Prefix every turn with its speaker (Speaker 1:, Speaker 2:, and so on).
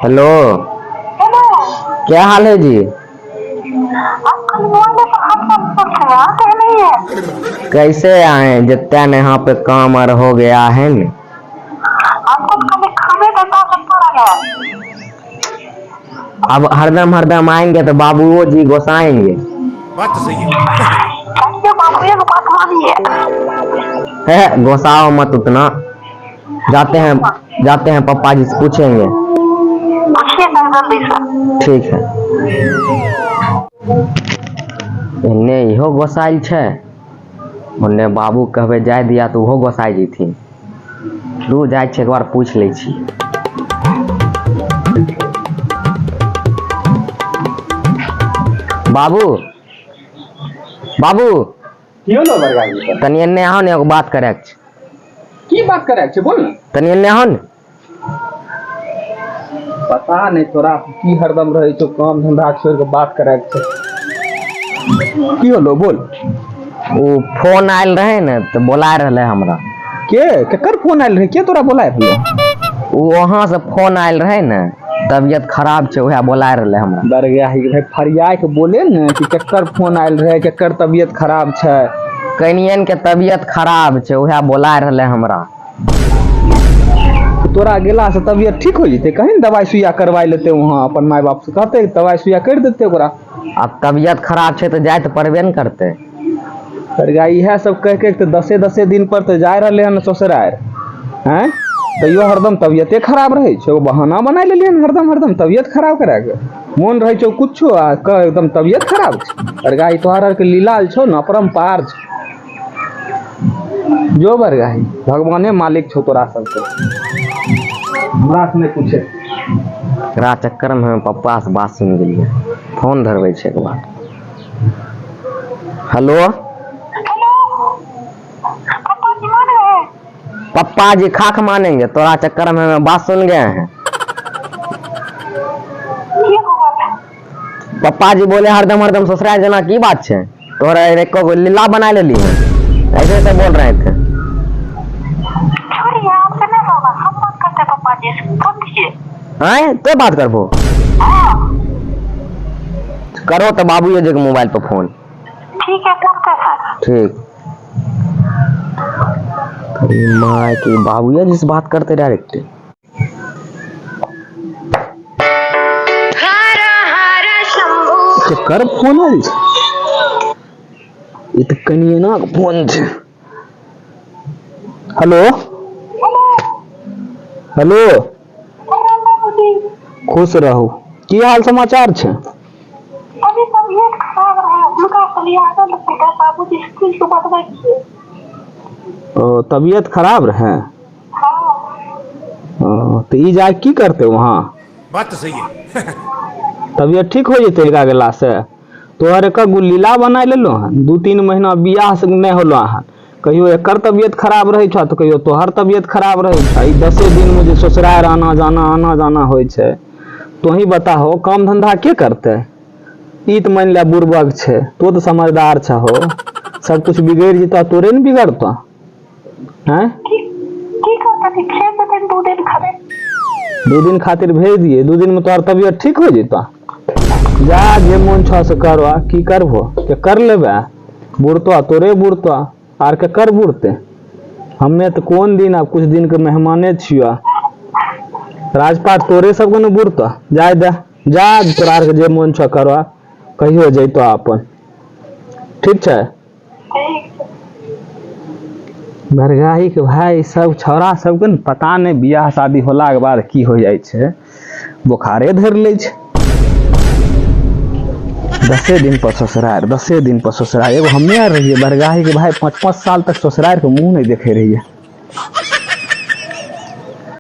Speaker 1: Hello.
Speaker 2: Hello.
Speaker 1: क्या हाल है जी?
Speaker 2: आपका मोबाइल में तो आते नहीं है।
Speaker 1: कैसे आए? जितना न यहाँ पे काम और हो गया है न।
Speaker 2: आपको कभी खाने का तो पड़ा है।
Speaker 1: अब हरदम आएंगे तो बाबूओ जी गोसाएंगे।
Speaker 3: बात तो सही है।
Speaker 2: चलिए बाबू एक बात मानिए।
Speaker 1: है गोसाओ मत उतना। जाते हैं पापा जी से पूछेंगे।
Speaker 2: पूछिए जल्दी से।
Speaker 1: ठीक है। एन्ने इहो गोसाइल छै, ओन्ने बाबू कहबे जाय दिया तो उहो गोसाई जैथिन। दू जाय छै, एक बार पूछ लै छी। बाबू बाबू
Speaker 4: की होलो बरगाही?
Speaker 1: तनी एन्ने आओ ने, एगो बात करे के छै।
Speaker 4: की बात करे छै बोल ना।
Speaker 1: तनी एन्ने आओ ने।
Speaker 4: पता नहीं तोरा की हरदम रहे छो, काम धंधा छोड़ के बात करे के छै। की होलो बोल।
Speaker 1: वो फोन आयल रहे ने तो बोला रहले हमरा।
Speaker 4: केकर फोन आयल रहे? के तोरा बोलाय रहलो?
Speaker 1: वो वहां से फोन आयल रहे ने, तबियत खराब छै वह बोला रहले हमरा।
Speaker 4: बरगाही भाई फरियाय के बोले ने कि केकर फोन आयल रहे, केकर तबियत खराब छै।
Speaker 1: कनियन के तबियत खराब छै वह बोला रहले हमरा।
Speaker 4: तोरा गेला से तबियत ठीक हो जते, कहीं दवाई सुइया करवाई लेते वहां अपन माय बाप से, कहते दवाई सुइया कर देते ओकरा।
Speaker 1: अब तबियत खराब छै तो जाए तो पड़बे न करते।
Speaker 4: बरगाही इहे सब कह के तो दसे दिन पर तो जाय रहले हन ससुरार हैं, तैयो हरदम तबियते खराब रहे छो। बहाना बना लेलिए हरदम तबियत खराब करा के। मन रहे छो कुछो आ एकदम तबियत खराब छै। बरगाही तोहर के लीला छो न अपरंपार छो। जो बरगाही भगवाने मालिक छो तोरा सबके, हमरा से नहीं पूछे।
Speaker 1: एकरा चक्कर में हम पप्पा से बात सुन गेलिए। फोन धरबै छै एक बार। हेलो
Speaker 2: पापा जी मान गए?
Speaker 1: पप्पा जी खाक मानेंगे, तोरा चक्कर में हम बात सुन गए हैं।
Speaker 2: ये होगा।
Speaker 1: पप्पा जी बोले हरदम ससुराल जाना की बात छै, तोरा एको गो लीला बना लेली है, ऐसे ऐसे बोल रहे थे।
Speaker 2: छोड़िए आपसे नहीं होगा, हम बात करते हैं पापा जी से। फोन कीजिए।
Speaker 1: हैं तो बात करबो?
Speaker 2: हाँ
Speaker 1: करो तो बाबू जी के मोबाइल पर फोन।
Speaker 2: ठीक है करते हैं।
Speaker 1: ठीक। अरे माँ की बाबू जी से बात करते डायरेक्ट।
Speaker 4: केकर फोन आयल छै? ये तो कनियना के फोन छै। Hello hello. खुश रहू। की हाल समाचार छै?
Speaker 2: अभी तबियत खराब रहा, उनका चलिए आगे लगेगा। बाबू जी स्कूल से बदला किए।
Speaker 4: ओ तबियत खराब रहे?
Speaker 2: हाँ
Speaker 4: तो ई जाके की करते वहाँ?
Speaker 3: बात तो सही है।
Speaker 4: तबियत ठीक हो जते एकरा गेला से? तोहर एक लीला बना लेलो हन। 2-3 महीना बियाह से नहीं होलो हन, कहियो एकर तबियत खराब रहे छ तो कहियो तोहर तबियत खराब रहे छ। ई 10 दिन में जे ससुराल आना जाना होय छै, तो ही बताहो काम धंधा के करते? ई तो मान ले बुर्बक छै, तो समझदार छ हो, सब कुछ बिगड़ जता तोरे न बिगड़ता हैं?
Speaker 2: की करता थी? 6 दिन 2 दिन खाते।
Speaker 4: 2 दिन खातिर भेज दिए, 2 दिन में तोहर तबियत ठीक हो जता। जा जे मन छ से करवा, की करबो के कर लेबे। बुढ़तो तोरे बुढ़तो आर के कर बुढ़ते। हमें तो कौन दिन, अब कुछ दिन के मेहमाने छियो। राजपाट तोरे सबके न बुढ़तो। जाय दे, जा तोरा के जे मन छ करवा, कहियो जैतो अपन। ठीक छै? बरगाही के भाई सब छौड़ा सबके न पता नहीं बियाह शादी होला के बाद की हो जाय छै, बुखारे धर ले छै। 10 दिन पर ससुराल। एगो हमे रहिए बरगाही के भाई 5-5 साल तक ससुराल के मुंह नहीं देखे रहिए।